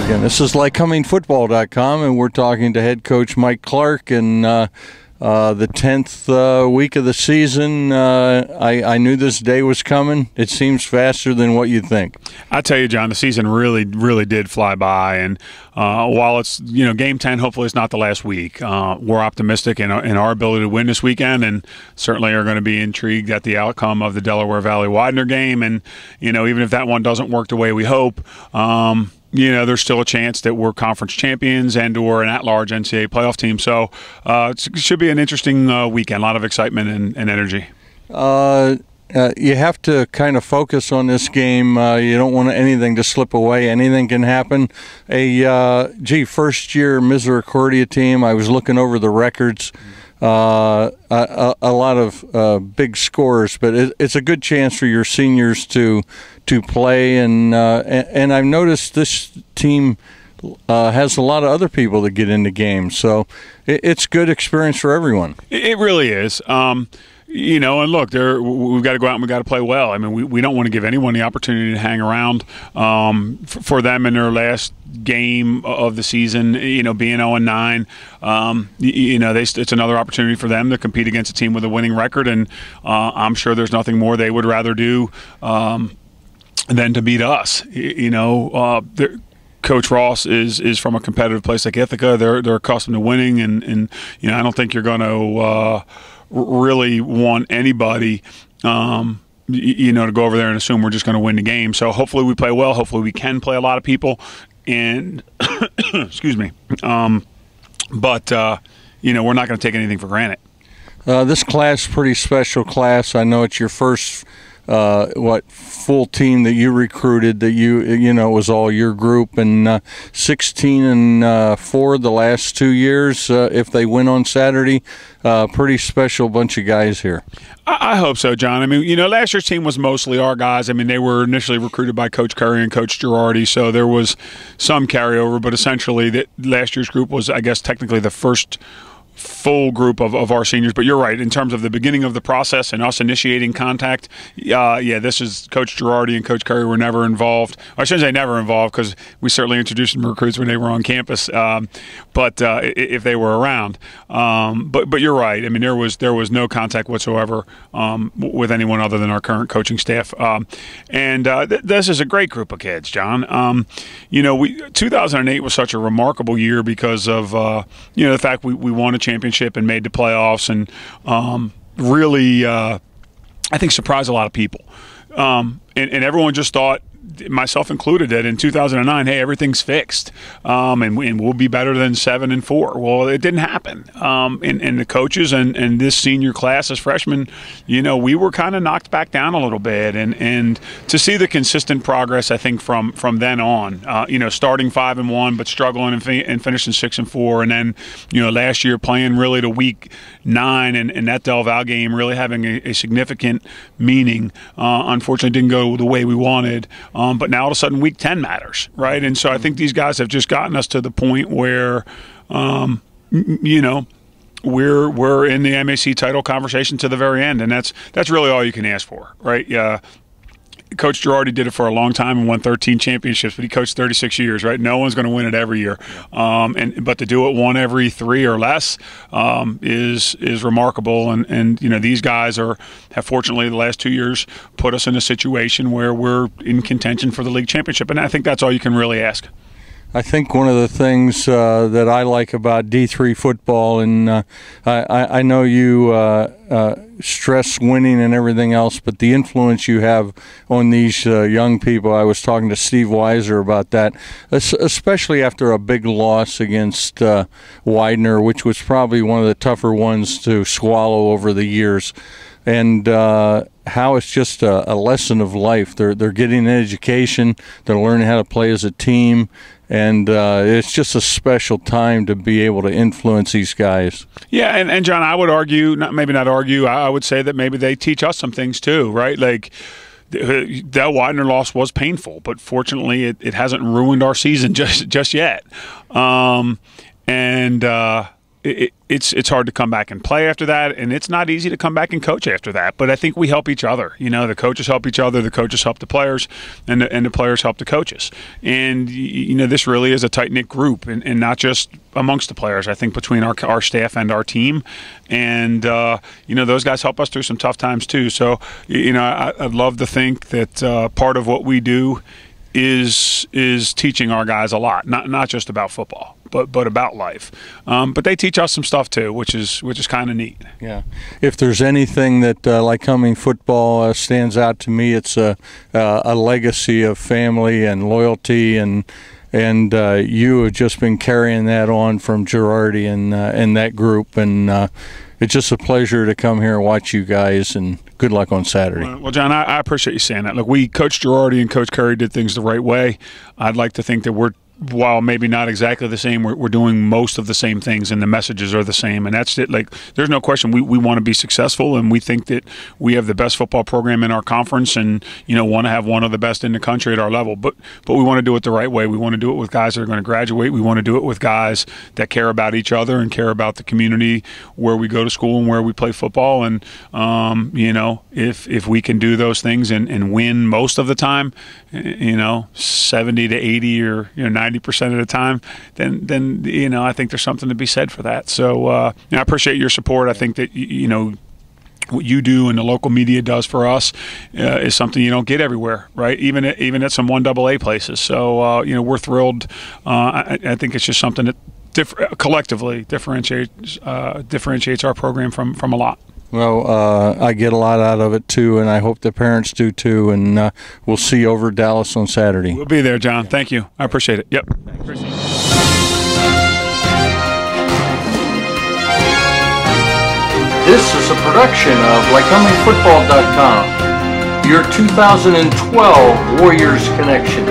Again, this is Lycomingfootball.com, and we're talking to head coach Mike Clark. And the 10th week of the season, I knew this day was coming. It seems faster than what you'd think. I tell you, John, the season really did fly by. And while it's game 10, hopefully it's not the last week. We're optimistic in our ability to win this weekend, and certainly are going to be intrigued at the outcome of the Delaware Valley Widener game. And even if that one doesn't work the way we hope, there's still a chance that we're conference champions and/or an at-large NCAA playoff team. So it should be an interesting weekend. A lot of excitement and energy. You have to kind of focus on this game. You don't want anything to slip away. Anything can happen. First-year Misericordia team. I was looking over the records. A lot of big scores, but it's a good chance for your seniors to play. And I've noticed this team has a lot of other people that get into games, so it's good experience for everyone. It really is. And look, we've got to go out and we've got to play well. I mean, we don't want to give anyone the opportunity to hang around for them in their last game of the season, being 0-9. It's another opportunity for them to compete against a team with a winning record, and I'm sure there's nothing more they would rather do than to beat us. Coach Ross is from a competitive place like Ithaca. They're accustomed to winning, and I don't think you're going to really want anybody to go over there and assume we're just going to win the game. So hopefully we play well. Hopefully we can play a lot of people, and excuse me, but we're not going to take anything for granted. This class is a pretty special class. I know it's your first full team that you recruited, that it was all your group, and 16-4 the last 2 years. If they win on Saturday, pretty special bunch of guys here. I hope so, John. I mean, last year's team was mostly our guys. I mean, they were initially recruited by Coach Curry and Coach Girardi, so there was some carryover, but essentially last year's group was, I guess, technically the first full group of our seniors. But you're right, in terms of the beginning of the process and us initiating contact, this is Coach Girardi and Coach Curry were never involved. I shouldn't say never involved, because we certainly introduced them to recruits when they were on campus, but if they were around. But you're right. I mean, there was no contact whatsoever with anyone other than our current coaching staff. This is a great group of kids, John. 2008 was such a remarkable year because of the fact we won a championship and made the playoffs, and really, I think, surprised a lot of people. And everyone just thought, myself included, that in 2009, hey, everything's fixed, and we'll be better than 7-4. Well, it didn't happen. And the coaches and this senior class as freshmen, we were kind of knocked back down a little bit. And to see the consistent progress, I think, from then on, starting 5-1 but struggling and finishing 6-4, and then last year playing really to week 9 and that Del Val game really having a significant meaning. Unfortunately, didn't go the way we wanted. But now all of a sudden week 10 matters, right? And so I think these guys have just gotten us to the point where, we're in the MAC title conversation to the very end, and that's really all you can ask for, right? Yeah. Coach Girardi did it for a long time and won 13 championships, but he coached 36 years, right? No one's going to win it every year. But to do it one every 3 or less is remarkable. And these guys have fortunately the last 2 years put us in a situation where we're in contention for the league championship. And I think that's all you can really ask. I think one of the things that I like about D3 football, and I know you stress winning and everything else, but the influence you have on these young people. I was talking to Steve Weiser about that, especially after a big loss against Widener, which was probably one of the tougher ones to swallow over the years. And how it's just a lesson of life. They're getting an education. They're learning how to play as a team. And it's just a special time to be able to influence these guys. Yeah, and John, I would argue, I would say that maybe they teach us some things too, right? Like, that Widener loss was painful, but fortunately it hasn't ruined our season just yet. it's hard to come back and play after that, and it's not easy to come back and coach after that. But I think we help each other. You know, the coaches help each other, the coaches help the players, and the players help the coaches. And you know, this really is a tight-knit group, and not just amongst the players. I think between our staff and our team, and you know, those guys help us through some tough times too. So you know, I'd love to think that part of what we do is teaching our guys a lot, not just about football, but about life. But they teach us some stuff too, which is kind of neat. Yeah. If there's anything that Lycoming football stands out to me, it's a legacy of family and loyalty, and you have just been carrying that on from Girardi and that group, and it's just a pleasure to come here and watch you guys, and good luck on Saturday. Well, John, I appreciate you saying that. Look, Coach Girardi and Coach Curry did things the right way. I'd like to think that while maybe not exactly the same, we're doing most of the same things, and the messages are the same, and that's it. Like, there's no question we want to be successful, and we think that we have the best football program in our conference, and you know, want to have one of the best in the country at our level. But we want to do it the right way. We want to do it with guys that are going to graduate. We want to do it with guys that care about each other and care about the community where we go to school and where we play football. And you know, if we can do those things and win most of the time, you know, 70 to 80 or 90% of the time, then you know, I think there's something to be said for that. So I appreciate your support. I think that you know, what you do and the local media does for us is something you don't get everywhere, right? Even at some 1AA places. So you know, we're thrilled. I think it's just something that collectively differentiates our program from a lot. Well, I get a lot out of it too, and I hope the parents do too. And we'll see you over at Dallas on Saturday. We'll be there, John. Thank you. I appreciate it. Yep. This is a production of LycomingFootball.com, your 2012 Warriors connection.